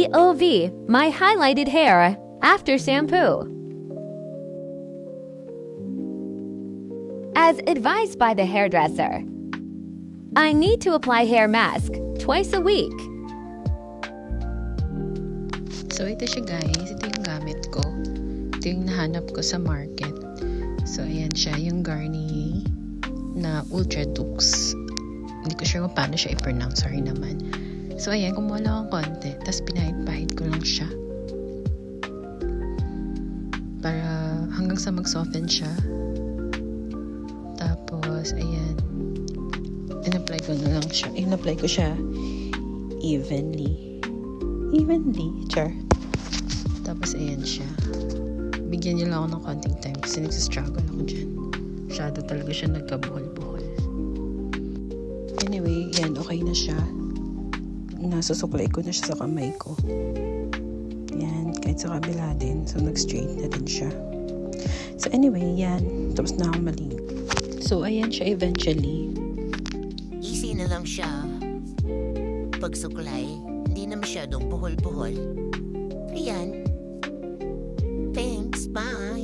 POV, my highlighted hair after shampoo. As advised by the hairdresser, I need to apply hair mask twice a week. So ito siya guys, ito yung gamit ko. Ito yung nahanap ko sa market. So ayan siya, yung Garnier na Ultra Dux. Hindi ko sure kung paano siya i-pronounce, sorry naman. So ayan, kumuha lang akong konti, tapos pinahid-pahid ko lang siya. Para hanggang sa mag-soften siya. Tapos ayan, in-apply ko na lang siya. In-apply ko siya evenly, char. Tapos ayan siya. Bigyan niyo lang ako ng konting time kasi nagsistruggle ako dyan. Masyado talaga siya nagkabuhol-buhol. Anyway, yan, okay na siya. Nasusuklay ko na siya sa kamay ko. Yan, kahit sa kabila din. So, nag-straight na din siya. So, anyway, yan. Tapos na ako maligo. So, ayan siya eventually. Easy na lang siya. Pagsuklay, hindi na masyadong buhol-buhol. Ayan. Thanks, bye!